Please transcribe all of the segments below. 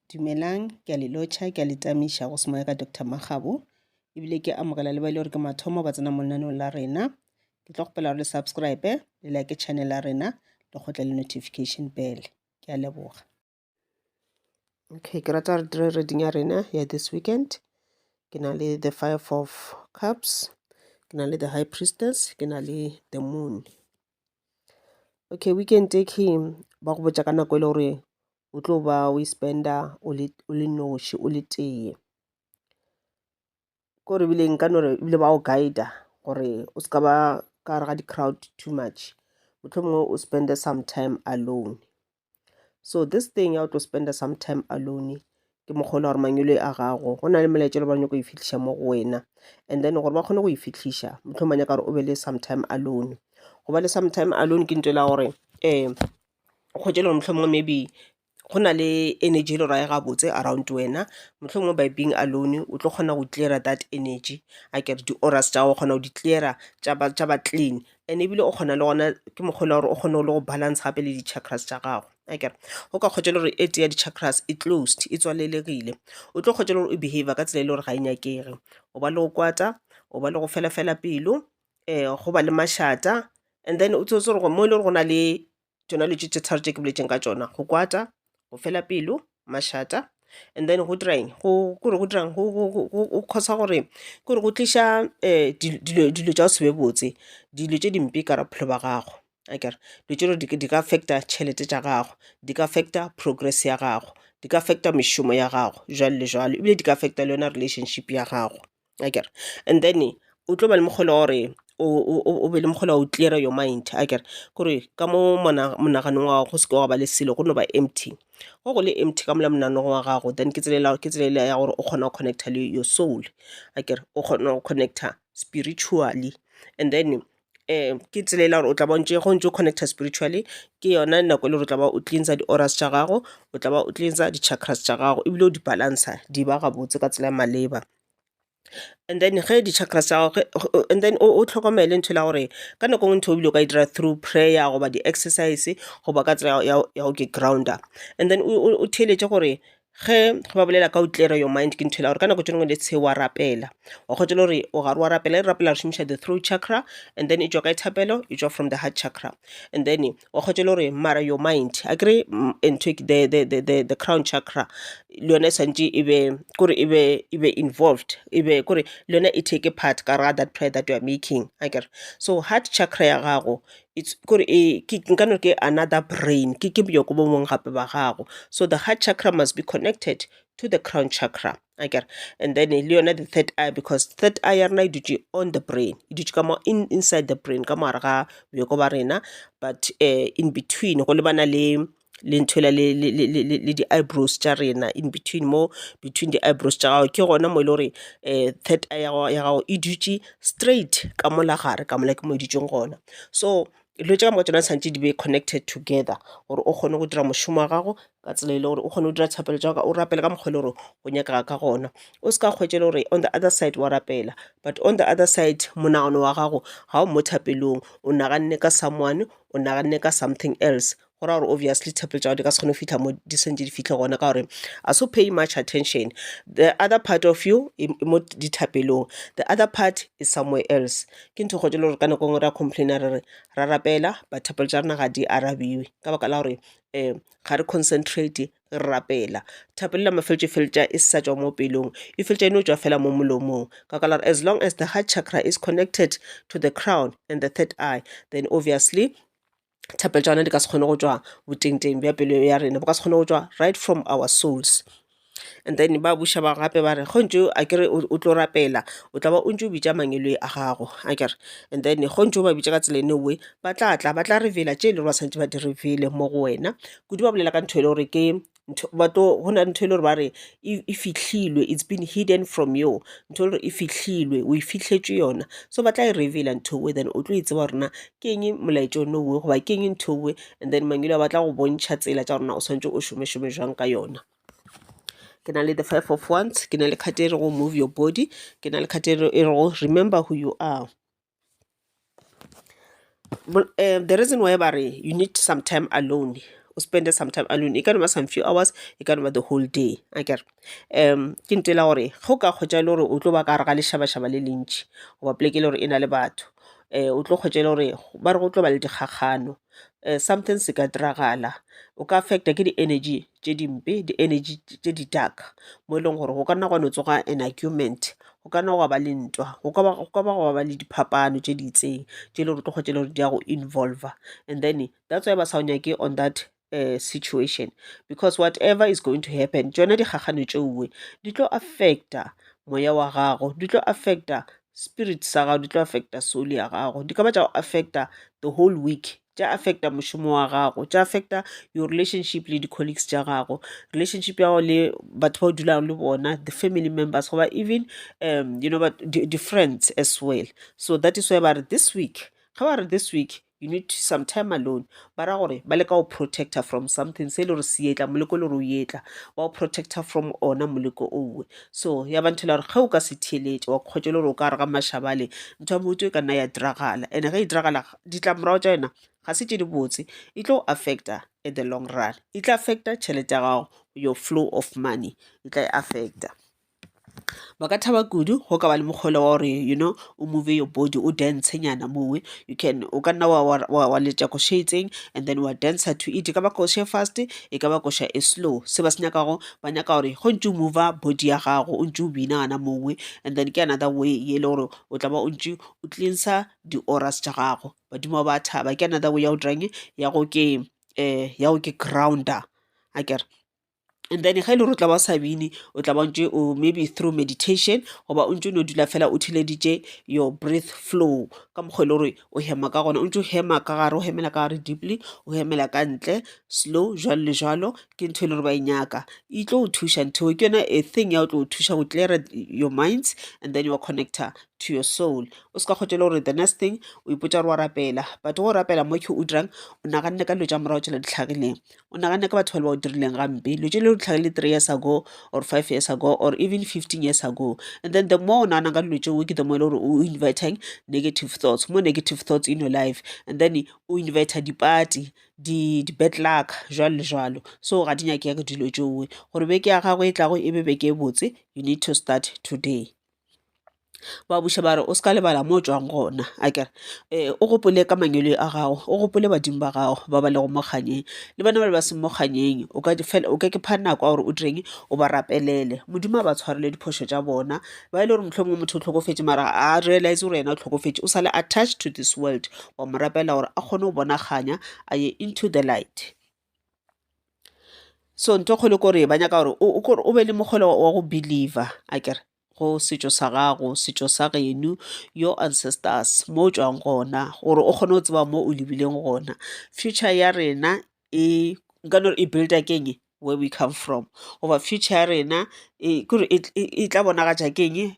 Dumelang, ke a le lotjha, ke a le tamisha go semoya ka Dr. Magabo. Ebile ke amogela le ba ile gore ke mathomo ba tsena mo lenaneong la rena. Ke tlo gopela gore le subscribe, le like channel la rena, le gotle le notification bell. Ke a leboga. Okay, ke rata re dire reading ya rena ya this weekend. Ke na le the 5 of cups, ke na le the high priestess, ke na le the moon. Okay, weekend take him ba go botsa ka nako ile gore o tlo ba o spenda o le noši o le tee ko re bileng ka no re bile ba o guide gore o ska ba ka re ga di crowd too much, mohlomongwe o spend some time alone. So this thing ya o tlo spend some time alone ke mokgolo gore manyelo a gago go na le melaetša le ba nyako go ifihliša mo go wena, and then gore ba kgone go ifihliša mohlomong ka gore o be le some time alone. Go ba le some time alone ke ntwe la gore go tšele gore mohlomongwe maybe go na le energy le ra ga botse around wena, mohlomongwe by being alone o tlo kgona go cleara that energy, a kere di-auras tša go kgona go di cleara tša ba clean, and ebile o kgona le gona ke mokgolo gore o kgone le go balance gape le di-chakras tša gago. A kere go ka kgotse le gore e ya di-chakras e closed e tswalelegile, o tlo kgotse le gore o behave ka tsela e le gore ga e nyakege, o ba le go kwata, o ba le go fela pelo, go ba le mašata, and then o tsotse gore mo e le gore go na le tšona le tše tharo tše ke boletseng ka tšona, go kwata, go fela pelo, mašata, and then go dirang go khosa gore kore go tliša dilo tša o se be botse, dilo tše dimpe ka bophelo ba gago. A kere dilo tše di ka affecta tšhelete tša gago, di ka affecta progress ya gago, di ka affecta mešomo ya gago jalo le jalo, ebile di ka affecta le yona relationship ya gago. A kere and then o tlo ba le mogolo gore o be le mogolo o clear your mind. A kere kore ka mo monaganong wa gago go se ke wa ba le selo go no ba empty, go go le empty ka mola monagano wa gago, then ke tsela ya gore o kgona go connecta le your soul. A kere o kgona go connecta spiritually, and then ke tsela ya gore o tla bontse go ntse o connecta spiritually, ke yona nako le gore o tla ba o cleansa di-auras tša gago, o tla ba o cleansa di-chakras tša gago, ebile o di balansa di ba gabotse ka tsela ya maleba. And then ge di-chakras tša gago, and then o tlhokomele ntho la gore ka nako ntho o bile o ka e dira through prayer goba di-exercise goba ka tsela ya go ke grounder, and then o theeletše gore ge ba bolela ka o clear your mind ke ntho la gore ka nako tse dingwe le tshe wa rapela, wa kgotse le gore o gare wa rapela re šomiša the throat chakra, and then e tšwa ka ethapelo e tšwa from the heart chakra, and then wa kgotse le gore mara your mind a kry the crown chakra le yone santse e be involved, e be kore le yone e take part ka ra that prayer that you are making. A kere so heart chakra ya gago it's kore nka no ke another brain, ke bjoko bo mongwe gape ba gago, so the heart chakra must be connected to the crown chakra. A kere and then le yone the third eye, because third eye ya rena e dutše on the brain, e dutše ka mo inside the brain ka moare ga bjoko ba rena, but in between go lebana le ntho le di-eyebrows tša rena, in between mo between di-eyebrows tša gago ke gona mo e le gore third eye ya gago e dutše straight ka mo la gare ka mola ke mo e dutšeng gona. So dilo tša ka moka tsona tshwanetse di be connected together gore o kgone go dira mošomo wa gago ka tsela e le gore o kgone go dira thapelo tša o rapela ka mokgwa le gore go nyakega ka gona, o se ka kgwetse le gore on the other side wa rapela, but on the other side monagano wa gago ga o mo thapelong o naganne ka someone, o naganne ka something else, go ra gore obviously thapelo tša go di ka se kgone go fitlha mo di sentse di fitlhe gona ka gore a so pay much attention. The other part of you mo dithapelong, the other part is somewhere else. Ke ntho kgotse le gore ka nako ngwe ra complaina re ra rapela but thapelo tša rena ga di arabiwe ka baka la gore ga re concentrate re rapela, thapelo la mafeletša e sa tšwa mo pelong, e feletša eno tšwa fela mo molomong ka la gore as long as the heart chakra is connected to the crown and the third eye, then obviously thapelo tša rena di ka se kgone go tšwa botengteng bja pelo ya rena, bo ka se kgone go tšwa right from our souls. And then ba buša ba gape ba re go ntse a kere o tlo rapela o tla ba o ntse o bitša mangelo a gago. A kere and then go ntse o ba bitša ka tsela enowe ba tla revela tše e le gore ba santse ba di revele mo go wena, kudu ba bolela ka ntho e le gore ke go na ntho e le gore ba re e fihlilwe, it's been hidden from you, ntho e le gore e fihlilwe o e fihletswe yona, so ba tla e revela ntho we, then o tlo itseba gorena ke eng molaetša onowe goba ke eng ntho we, and then mangelo a batla go bontšha tsela tša gorena o swantse o šomešome jwang ka yona. Ke na le the 5 of wands, ke na le kgate e re go move your body, ke na le kgate e re go remember who you are. The reason why ba re you need some time alone o spend some time alone, e ka nna some few hours, e ka nna the whole day akere. Ke ntela gore ga o ka kgwetsa le gore o tlo ba ka re ga lešhabašhaba le le ntšhi goba poleke le gore e na le batho, o tlo kgwetsa le gore ba re go tlo ba le dikgakgano, something se ka diragala, o ka affecta ke di-energy tše dimpe, di-energy tše di-dark, mo e leng gore go ka nna gone o tsoga an argument, go ka nna go ba le ntwa, go ka ba le diphapano tše di itseng tše le gore tlo kgwetsa le gore di ya go involva, and then that's why ba sa o nyake on that situation, because whatever is going to happen, tšona dikgakgano tšeuwe di tlo affecta moya wa gago, di tlo affecta spirit sa gago, di tlo affecta soul ya gago, di ka ba tša go affecta the whole week, tša affecta mošomo wa gago, tša affecta your relationship le di-colleagues tša gago, relationship ya gago le batho ba o dulang le bona, the family members goba even you know, but the friends as well. So that is why ba re this week, ga ba re this week you need some time alone, ba ra gore ba leka go protector from something se le gore se etla moleko le gore o etla ba o protector from ona moleko owe. So ya ba nthela gore ge o ka se theeletše wa kgwetša le gore o ka re ga mašabale ntho ya motho e ka nna ya diragala, and ge e diragala ditlamorago tša yona ga se tše di botse, e tlo affecta at the long run, e tla affecta tšhelete ya gago, your flow of money e tla e affecta. Ba ka thaba kudu go ka ba le mokgole wa gore you know o move your body, o dance nyana mowe, o ka nna wa letša koša e itseng and then wa dancer to it, e ka ba koša e fast, e ka ba koša e slow, se ba se nyakago ba nyaka gore go ntse o mova body ya gago o ntse o bina gana mowe, and then ke another way ye le gore o tla ba o ntse o cleansa di-auras tša gago, badimo ba thaba, ke another way ya go drang ya go ke grounder akere. And then ga ile re tla ba sa bine o tla ba ntse o maybe through meditation goba o ntse no dula fela o theleditše your breath flow ka mokgwa le gore o hema ka gona, o ntse o hema ka gare, o hemela ka gare deeply, o hemela ka ntle slow jalo le jalo, ke ntho e le gore ba e nyaka, e tlo o thuša ntho ke yona a thing ya o tlo o thuša go clear your minds and then you are connector to your soul. O se ka kgwetša le gore the next thing o ipotša gore wa rapela, but go rapela mo ke o dirang o naganne ka dilo tša morago tšela di tlhagileng, o naganne ka batho ba le ba o dirileng gampe, lo tše le tlhagile 3 years ago or 5 years ago or even 15 years ago, and then the more o naganang ka dilo tšeo ke the more e le gore o inviting negative thoughts, more negative thoughts in your life, and then o invita di-party di-bad luck jalo le jalo. So ga di nyake ya ke dilo tšeo gore beke ya gago e tlago e be beke e botse, you need to start today. Ba buša ba re o se ka lebala mo o tswang gona akere, o gopole ka mangwele a gago, o gopole badimo ba gago ba ba le go mo kganyeng le bana ba le ba seng mo kganyeng, o ka ke pha nako ya gore o direng o ba rapelele, modimo a ba tshwarele diphošo tša bona, ba e le gore mohlomongwe motho o tlhokofetše mara a realize gore yena o tlhokofetše, o sa le attached to this world, wa mo rapela gore a kgone go bonaganya a ye into the light. So ntho kgole kore ba nyaka gore o be le mogolo wa go believer akere go setšo sa gago, setšo sa geno, your ancestors mo o tswang gona gore o kgone go tseba mo o lebileng gona, future ya rena nka no re e builda keng where we come from, goba future ya rena kore e tla bonagatša keng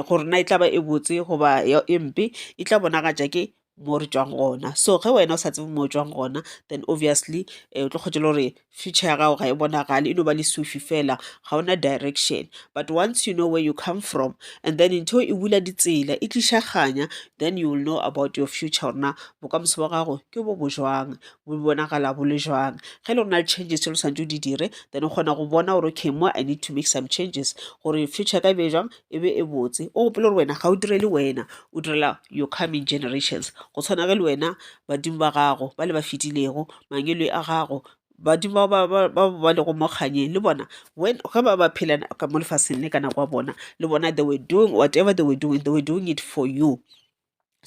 gore na e tla ba e botse goba e mpe, e tla bonagatša ke mo re tswang gona. So ge wena o sa tsebe mo o tswang gona then obviously o tlo kgotse le gore future ya gago ga e bonagale, e no ba le sufi fela, ga ona direction, but once you know where you come from and then ntho e bula ditsela e tlišaganya, then you will know about your future gore na bokamoso ba gago ke bo jwang, bo bonagala bo le jwang. Ge le gore na le changes tse le santse o di dire then o kgona go bona gore okay mo I need to make some changes gore future ka e be jwang e be e botse, o gopole gore wena ga o direle wena, o direla your coming generations, go tshwana ge le wena badimo ba gago ba le ba fetilego mangwele a gago, badimo ba lego mo kganyeng le bona ge ba phela ka mo lefaseng le ka nako ya bona le bona they were doing whatever they were doing it for you.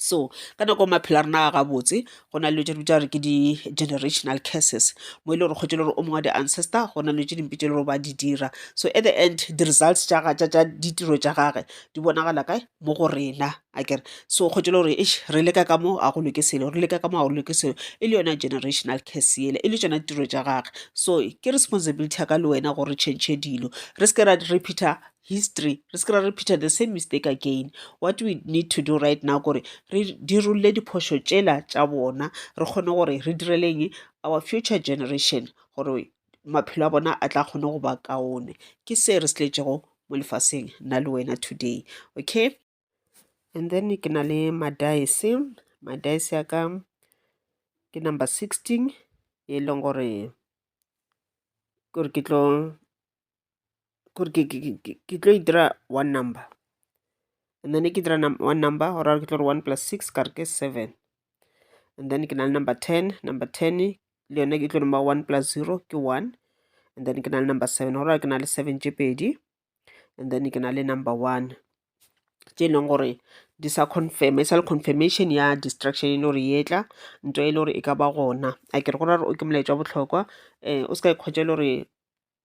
So ka nako maphelo a rena a gabotse go na le tše di bitša re ke di-generational curses mo e le gore kgwetše le gore o mongwe wa di-ancestor go na le tše dimpe tše le gore ba di dira, so at the end di-results tša ditiro tša gage di bonagala kae mo go rena akere. So kgwetše le gore re leka ka mo a go lokeselo, re leka ka mo a go lokeselo, e le yona generational curse ele, e le tšona ditiro tša gage, so ke responsibility ya ka le wena gore re change dilo, re se ke ra repeater history, re se ke ra repeater the same mistake again. What we need to do right now gore re dirolle diphošo tšela tša bona, re kgone gore re direleng our future generation gore maphelo a bona a tla kgone go ba kaone, ke se re se tletšego mo lefaseng nna le wena today, okay. And then ke na le madaese ya ka ke number 16 e leng gore gore ke tlo dira one number, and then ke dira one number or ke tlo re 1 plus 6 ka re ke 7, and then ke na le number 10 le yone ke tlo number 1 plus 0 ke 1, and then ke na le number 7 gore ke na le 7 tše pedi, and then ke na le number 1 tše e leng gore di sa confirm, e sa le confirmation ya distraction e le gore e tla ntho e le gore e ka ba gona. A ke re gore o ke molaetša wa bohlokwa, o se ka ikgwetša le gore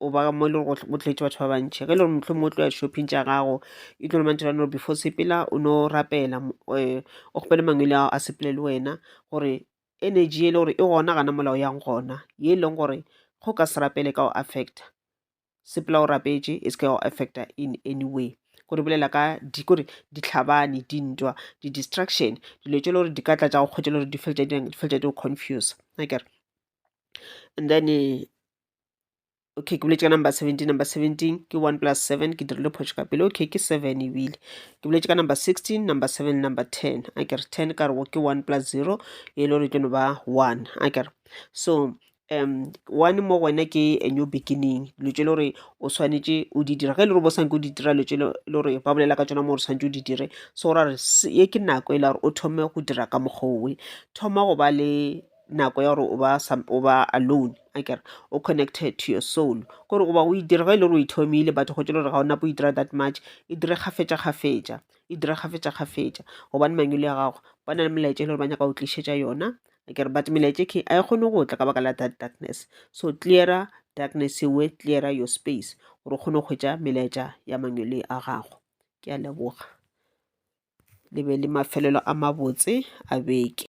o ba mo e le gore go tletse batho ba bantšhi. Ge e le gore mohlomong o tlo ya shopping tša gago, e tlo le mantšha gore before sepela o no rapela, o gopele mangwele ao a sepele le wena gore energy e le gore e gona gana molao yang gona, ye e leng gore go ka se rapele ka o affecta sepela o rapetše e se ka o affecta in any way. Kore bolela ka kore ditlhabane, dintwa, di-distraction, dilo tše le gore di ka tla tša go kgwetša le gore di feletša di go confuse akere. And then okay, ke boletše ka number 17 ke 1 plus 7 ke dirile phošo ka pele, okay ke 7 ebile. Ke boletše ka number 16 number 7 number 10 akere 10 ka re ke 1 plus 0 e le gore ke no ba 1 akere. So one mo wena ke a new beginning, dilo tše le gore o swanetše o di dira ge e le gore bo sanke o di dira dilo tše le gore ba bolela ka tšona mo gore swanetše o di dire, so ra re ye ke nako e la gore o thome go dira ka mokgwa thoma go ba le nako ya gore o ba alone akere, o connected to your soul, kore o ba o e dira ge e le gore o ithomile batho go tše le gore ga o napo o dira that much, e dire kgafetša gobane mangwele ya gago ba na le melaetša e le gore ba nyaka o tlišetša yona akere, but melaetša ke a e kgone go tla ka baka la that darkness. So cleara darkness ewe, cleara your space gore o kgone go hwetša melaetša ya mangwele a gago. Ke a leboga, le be le mafelelo a mabotse a beke.